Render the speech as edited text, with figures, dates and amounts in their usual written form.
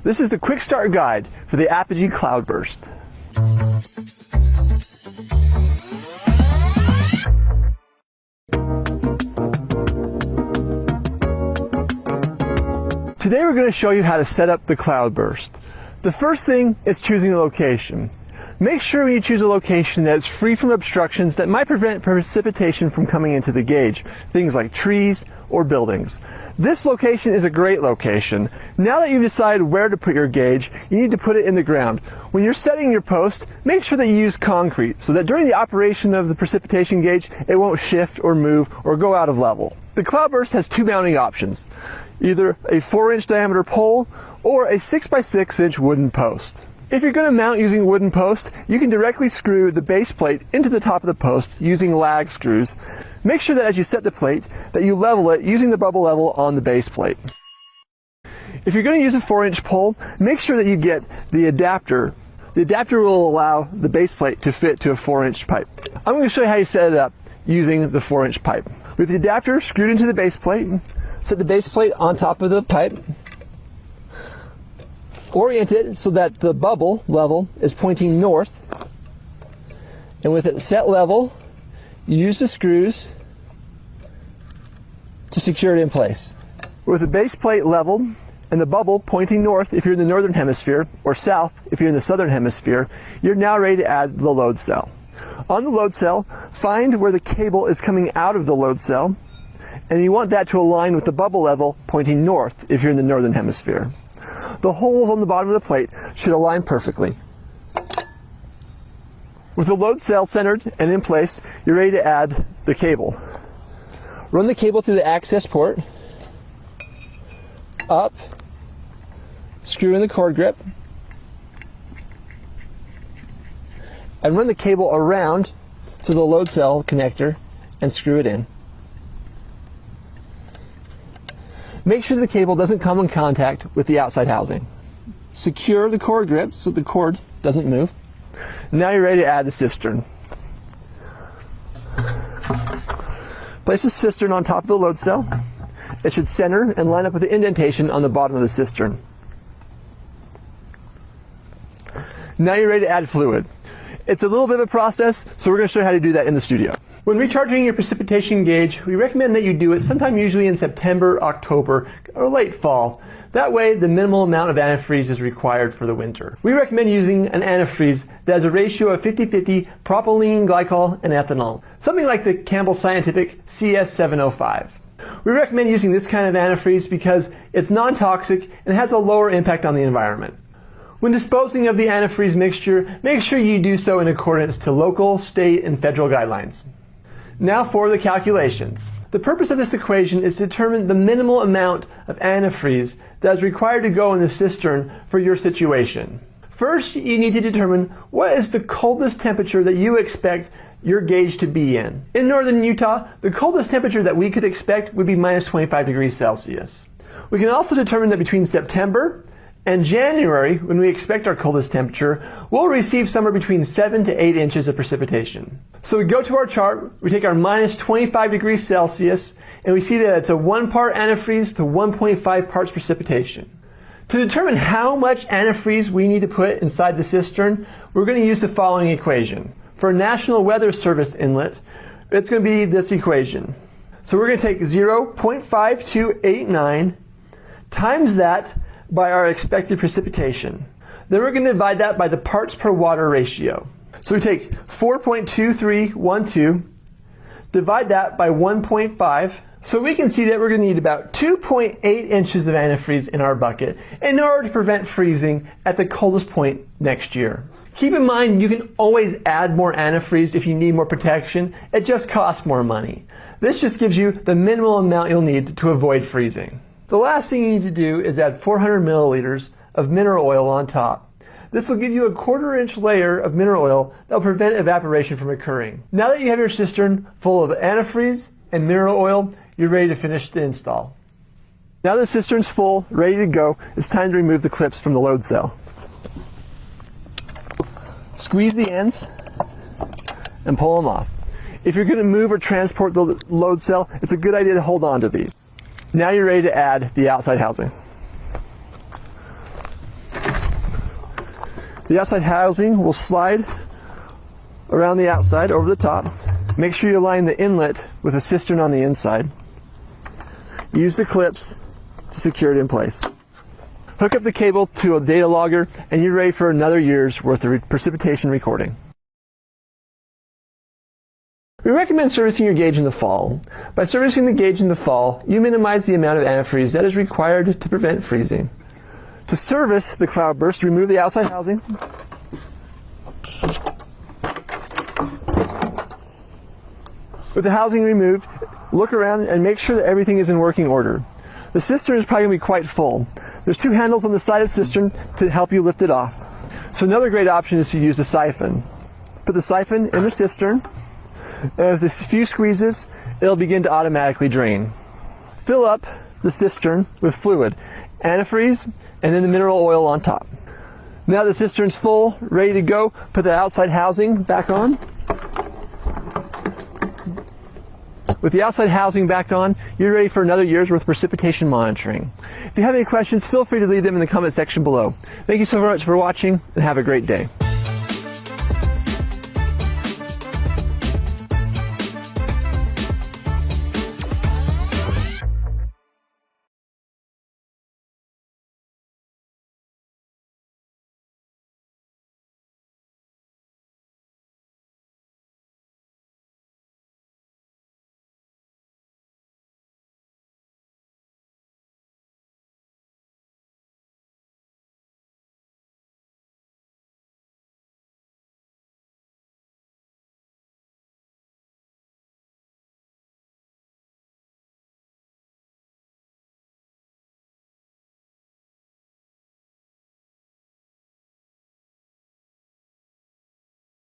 This is the quick start guide for the Apogee Cloudburst. Today we're going to show you how to set up the Cloudburst. The first thing is choosing a location. Make sure when you choose a location that it's free from obstructions that might prevent precipitation from coming into the gauge, things like trees or buildings. This location is a great location. Now that you've decided where to put your gauge, you need to put it in the ground. When you're setting your post, make sure that you use concrete so that during the operation of the precipitation gauge, it won't shift or move or go out of level. The Cloudburst has two mounting options, either a 4-inch diameter pole or a 6x6-inch wooden post. If you're going to mount using wooden posts, you can directly screw the base plate into the top of the post using lag screws. Make sure that as you set the plate that you level it using the bubble level on the base plate. If you're going to use a 4-inch pole, make sure that you get the adapter. The adapter will allow the base plate to fit to a 4-inch pipe. I'm going to show you how you set it up using the 4-inch pipe. With the adapter screwed into the base plate, set the base plate on top of the pipe. Orient it so that the bubble level is pointing north, and with it set level, you use the screws to secure it in place. With the base plate leveled and the bubble pointing north if you're in the Northern Hemisphere, or south if you're in the Southern Hemisphere, you're now ready to add the load cell. On the load cell, find where the cable is coming out of the load cell, and you want that to align with the bubble level pointing north if you're in the Northern Hemisphere. The holes on the bottom of the plate should align perfectly. With the load cell centered and in place, you're ready to add the cable. Run the cable through the access port, up, screw in the cord grip, and run the cable around to the load cell connector and screw it in. Make sure the cable doesn't come in contact with the outside housing. Secure the cord grip so the cord doesn't move. Now you're ready to add the cistern. Place the cistern on top of the load cell. It should center and line up with the indentation on the bottom of the cistern. Now you're ready to add fluid. It's a little bit of a process, so we're going to show you how to do that in the studio. When recharging your precipitation gauge, we recommend that you do it sometime usually in September, October, or late fall. That way, the minimal amount of antifreeze is required for the winter. We recommend using an antifreeze that has a ratio of 50-50 propylene glycol and ethanol, something like the Campbell Scientific CS705. We recommend using this kind of antifreeze because it's non-toxic and has a lower impact on the environment. When disposing of the antifreeze mixture, make sure you do so in accordance to local, state, and federal guidelines. Now for the calculations. The purpose of this equation is to determine the minimal amount of antifreeze that is required to go in the cistern for your situation. First, you need to determine what is the coldest temperature that you expect your gauge to be in. In northern Utah, the coldest temperature that we could expect would be minus 25 degrees Celsius. We can also determine that between September and January, when we expect our coldest temperature, we'll receive somewhere between 7 to 8 inches of precipitation. So we go to our chart, we take our minus 25 degrees Celsius, and we see that it's a 1 part antifreeze to 1.5 parts precipitation. To determine how much antifreeze we need to put inside the cistern, we're going to use the following equation. For a National Weather Service inlet, it's going to be this equation. So we're going to take 0.5289 times that by our expected precipitation. Then we're going to divide that by the parts per water ratio. So we take 4.2312, divide that by 1.5, so we can see that we're going to need about 2.8 inches of antifreeze in our bucket in order to prevent freezing at the coldest point next year. Keep in mind, you can always add more antifreeze if you need more protection. It just costs more money. This just gives you the minimal amount you'll need to avoid freezing. The last thing you need to do is add 400 milliliters of mineral oil on top. This will give you a 1/4 inch layer of mineral oil that will prevent evaporation from occurring. Now that you have your cistern full of antifreeze and mineral oil, you're ready to finish the install. Now the cistern's full, ready to go, it's time to remove the clips from the load cell. Squeeze the ends and pull them off. If you're going to move or transport the load cell, it's a good idea to hold on to these. Now you're ready to add the outside housing. The outside housing will slide around the outside over the top. Make sure you align the inlet with a cistern on the inside. Use the clips to secure it in place. Hook up the cable to a data logger and you're ready for another year's worth of precipitation recording. We recommend servicing your gauge in the fall. By servicing the gauge in the fall, you minimize the amount of antifreeze that is required to prevent freezing. To service the cloudburst, remove the outside housing. With the housing removed, look around and make sure that everything is in working order. The cistern is probably going to be quite full. There's two handles on the side of the cistern to help you lift it off. So another great option is to use a siphon. Put the siphon in the cistern, and with a few squeezes, it'll begin to automatically drain. Fill up the cistern with fluid, antifreeze, and then the mineral oil on top. Now the cistern's full, ready to go, put the outside housing back on. With the outside housing back on, you're ready for another year's worth of precipitation monitoring. If you have any questions, feel free to leave them in the comment section below. Thank you so much for watching, and have a great day.